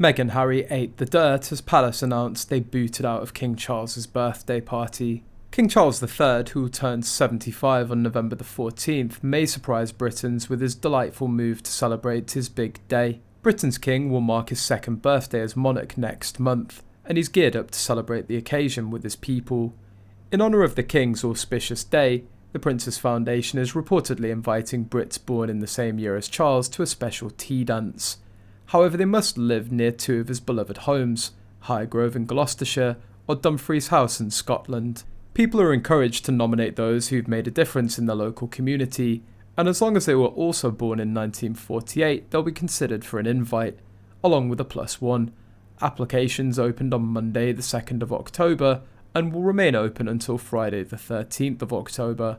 Meg and Harry ate the dirt as Palace announced they booted out of King Charles's birthday party. King Charles III, who will turn 75 on November the 14th, may surprise Britons with his delightful move to celebrate his big day. Britain's king will mark his second birthday as monarch next month, and he's geared up to celebrate the occasion with his people. In honour of the king's auspicious day, the Prince's Foundation is reportedly inviting Brits born in the same year as Charles to a special tea dance. However, they must live near two of his beloved homes, Highgrove in Gloucestershire or Dumfries House in Scotland. People are encouraged to nominate those who've made a difference in their local community, and as long as they were also born in 1948, they'll be considered for an invite, along with a +1. Applications opened on Monday the 2nd of October and will remain open until Friday the 13th of October,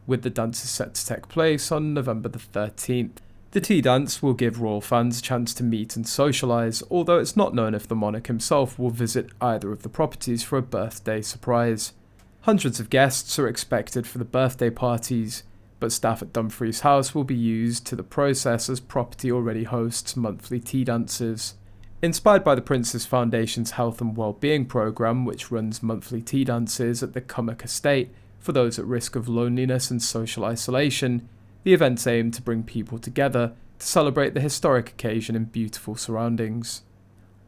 with the dances set to take place on November the 13th. The tea dance will give royal fans a chance to meet and socialise, although it's not known if the monarch himself will visit either of the properties for a birthday surprise. Hundreds of guests are expected for the birthday parties, but staff at Dumfries House will be used to the process as property already hosts monthly tea dances. Inspired by the Prince's Foundation's Health and Wellbeing programme, which runs monthly tea dances at the Cummack Estate for those at risk of loneliness and social isolation, the events aim to bring people together to celebrate the historic occasion in beautiful surroundings.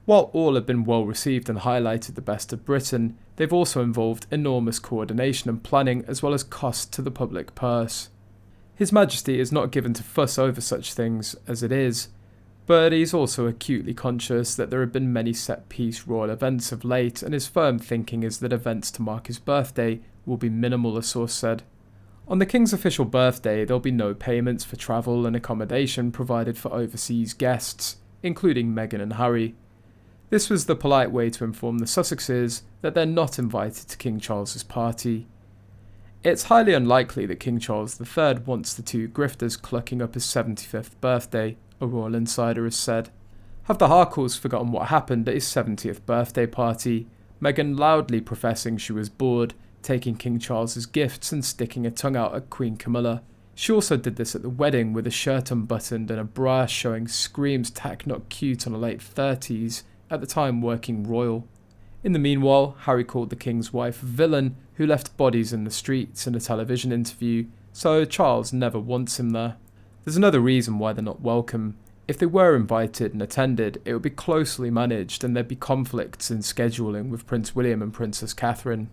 While all have been well received and highlighted the best of Britain, they've also involved enormous coordination and planning as well as cost to the public purse. His Majesty is not given to fuss over such things as it is, but he's also acutely conscious that there have been many set-piece royal events of late, and his firm thinking is that events to mark his birthday will be minimal, a source said. On the King's official birthday, there'll be no payments for travel and accommodation provided for overseas guests, including Meghan and Harry. This was the polite way to inform the Sussexes that they're not invited to King Charles's party. It's highly unlikely that King Charles III wants the two grifters clucking up his 75th birthday, a royal insider has said. Have the Harkles forgotten what happened at his 70th birthday party? Meghan loudly professing she was bored, taking King Charles's gifts and sticking a tongue out at Queen Camilla. She also did this at the wedding with a shirt unbuttoned and a bra showing screams tack not cute on a late 30s, at the time working royal. In the meanwhile, Harry called the king's wife a villain who left bodies in the streets in a television interview, so Charles never wants him there. There's another reason why they're not welcome. If they were invited and attended, it would be closely managed and there'd be conflicts in scheduling with Prince William and Princess Catherine.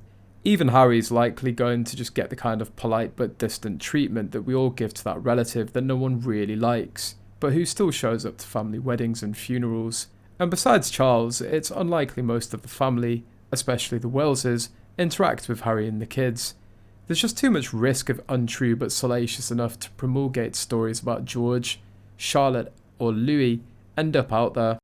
Even Harry's likely going to just get the kind of polite but distant treatment that we all give to that relative that no one really likes, but who still shows up to family weddings and funerals. And besides Charles, it's unlikely most of the family, especially the Waleses, interact with Harry and the kids. There's just too much risk of untrue but salacious enough to promulgate stories about George, Charlotte or Louis end up out there.